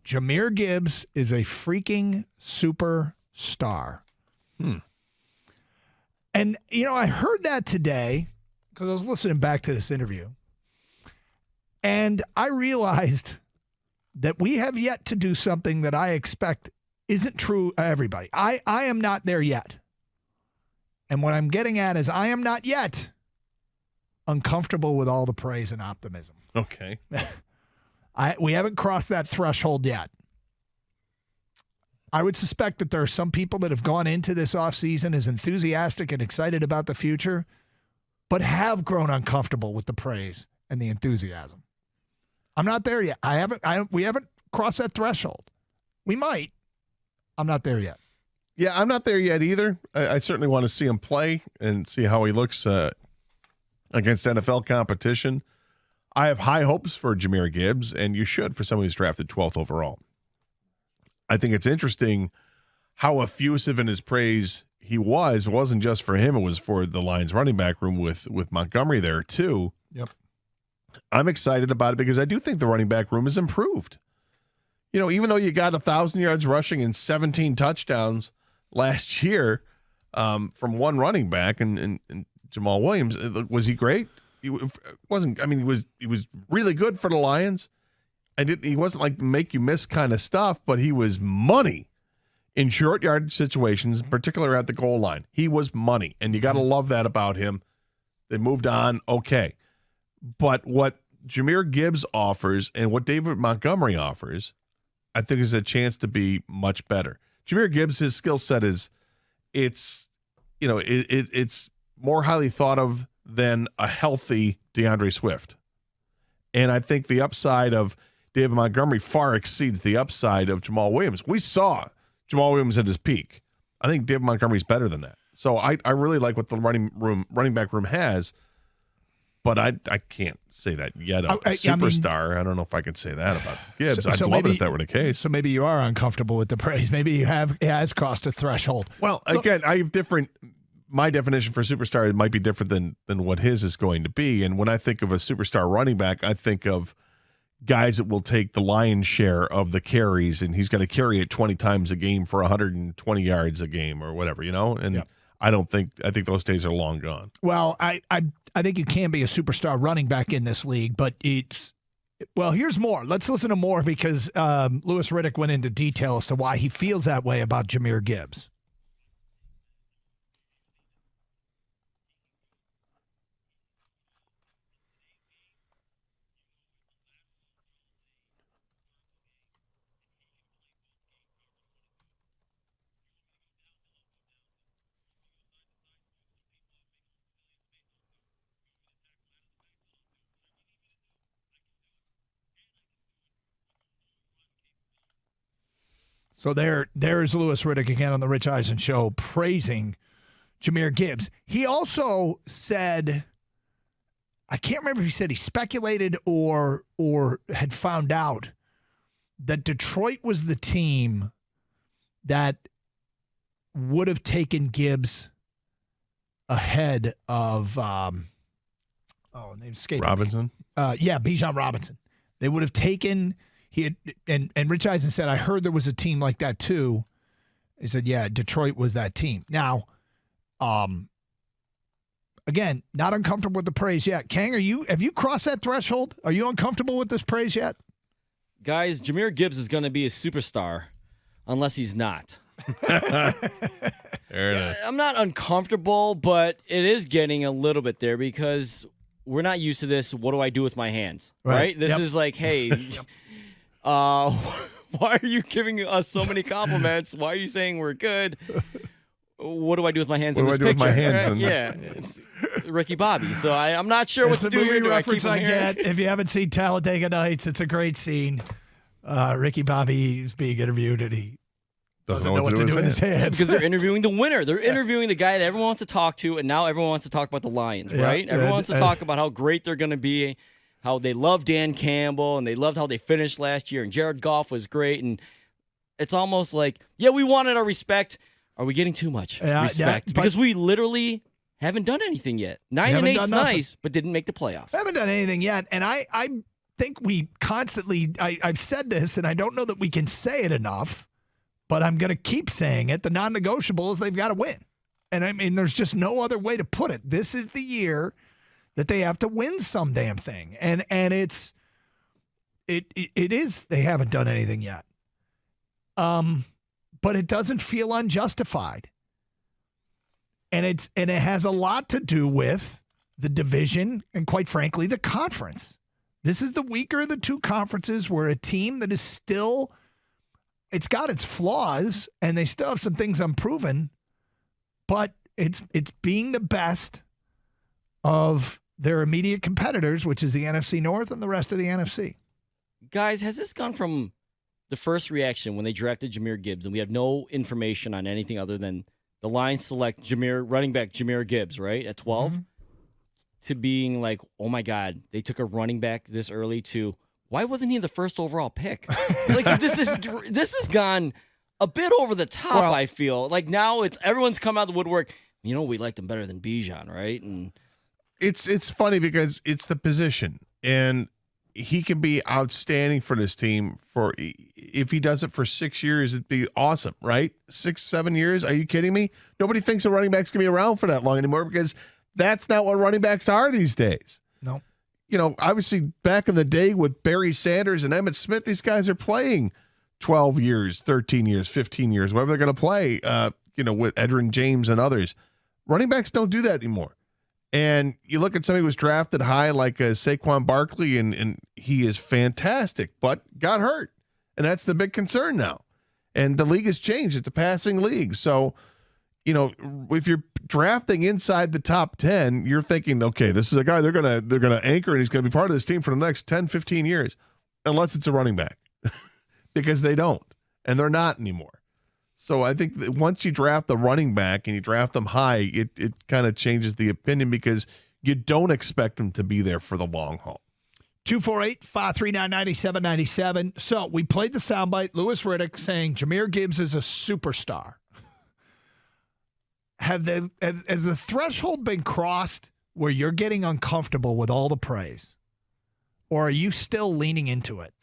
Jahmyr Gibbs is a freaking superstar. And, I heard that today because I was listening back to this interview. And I realized that we have yet to do something that I expect isn't true of everybody. I am not there yet. And what I'm getting at is I am not yet uncomfortable with all the praise and optimism. Okay. We haven't crossed that threshold yet. I would suspect that there are some people that have gone into this offseason as enthusiastic and excited about the future, but have grown uncomfortable with the praise and the enthusiasm. I'm not there yet. We haven't crossed that threshold. We might. I'm not there yet. Yeah, I'm not there yet either. I certainly want to see him play and see how he looks against NFL competition. I have high hopes for Jahmyr Gibbs, and you should for someone who's drafted 12th overall. I think it's interesting how effusive in his praise he was. It wasn't just for him. It was for the Lions running back room with Montgomery there too. Yep. I'm excited about it because I do think the running back room is improved. Even though you got 1,000 yards rushing and 17 touchdowns last year from one running back and Jamal Williams, was he great? He wasn't. I mean, he was really good for the Lions. He wasn't like make you miss kind of stuff, but he was money in short yard situations, particularly at the goal line. He was money, and you got to love that about him. They moved on, okay. But what Jahmyr Gibbs offers and what David Montgomery offers, I think is a chance to be much better. Jahmyr Gibbs, his skill set it's more highly thought of than a healthy DeAndre Swift. And I think the upside of David Montgomery far exceeds the upside of Jamal Williams. We saw Jamal Williams at his peak. I think David Montgomery's better than that. So I really like what the running back room has, but I can't say that yet. A superstar. I don't know if I can say that about Gibbs. I'd love it if that were the case. So maybe you are uncomfortable with the praise. Maybe it has crossed a threshold. Well, again, I have my definition for superstar might be different than what his is going to be. And when I think of a superstar running back, I think of guys that will take the lion's share of the carries, and he's going to carry it 20 times a game for 120 yards a game or whatever, And yep. I think those days are long gone. Well, I think you can be a superstar running back in this league, but here's more. Let's listen to more because Louis Riddick went into detail as to why he feels that way about Jahmyr Gibbs. So there's Louis Riddick again on the Rich Eisen Show praising Jahmyr Gibbs. He also said, I can't remember if he said he speculated or had found out that Detroit was the team that would have taken Gibbs ahead of name's escaping Robinson. Bijan Robinson. They would have taken. He had, and Rich Eisen said, I heard there was a team like that too. He said, yeah, Detroit was that team. Now, again, not uncomfortable with the praise yet. Kang, have you crossed that threshold? Are you uncomfortable with this praise yet? Guys, Jahmyr Gibbs is going to be a superstar unless he's not. There it is. I'm not uncomfortable, but it is getting a little bit there because we're not used to this. What do I do with my hands? Right? This is like, hey, why are you giving us so many compliments? Why are you saying we're good? What do I do with my hands in this picture? With my hands yeah, it's Ricky Bobby. So I'm not sure what to do here. Do I keep him here? If you haven't seen Talladega Nights, it's a great scene. Ricky Bobby is being interviewed, and he doesn't know what to do with his hands. Because they're interviewing the winner. They're interviewing the guy that everyone wants to talk to, and now everyone wants to talk about the Lions, right? Everyone wants to talk about how great they're going to be, how they love Dan Campbell, and they loved how they finished last year, and Jared Goff was great. And it's almost like, yeah, we wanted our respect. Are we getting too much respect? Because we literally haven't done anything yet. 9-8's nice, but didn't make the playoffs. I haven't done anything yet, and I think we constantly, I've said this, and I don't know that we can say it enough, but I'm going to keep saying it. The non-negotiable is they've got to win. And I mean, there's just no other way to put it. This is the year that they have to win some damn thing. And it is, they haven't done anything yet. But it doesn't feel unjustified. And it has a lot to do with the division and, quite frankly, the conference. This is the weaker of the two conferences where a team that is still, it's got its flaws and they still have some things unproven, but it's being the best of their immediate competitors, which is the NFC North and the rest of the NFC. Guys, has this gone from the first reaction when they drafted Jahmyr Gibbs, and we have no information on anything other than the Lions select running back Jahmyr Gibbs, right, at 12, to being like, oh, my God, they took a running back this early to, why wasn't he the first overall pick? Like, this has gone a bit over the top, I feel. Like, now everyone's come out of the woodwork. You know, we liked him better than Bijan, right? And it's funny because it's the position, and he can be outstanding for this team if he does it for 6 years, it'd be awesome, right? 6-7 years. Are you kidding me? Nobody thinks a running back's gonna be around for that long anymore because that's not what running backs are these days. No. You know, obviously back in the day with Barry Sanders and Emmitt Smith, these guys are playing 12 years, 13 years, 15 years, whatever they're going to play, with Edgerrin James and others. Running backs don't do that anymore. And you look at somebody who was drafted high like Saquon Barkley, and he is fantastic, but got hurt. And that's the big concern now. And the league has changed. It's a passing league. So, if you're drafting inside the top 10, you're thinking, okay, this is a guy they're gonna anchor, and he's going to be part of this team for the next 10, 15 years, unless it's a running back, because they don't, and they're not anymore. So I think that once you draft the running back and you draft them high, it kind of changes the opinion because you don't expect them to be there for the long haul. 248-539-9797. So we played the soundbite, Louis Riddick saying Jahmyr Gibbs is a superstar. Has the threshold been crossed where you're getting uncomfortable with all the praise? Or are you still leaning into it?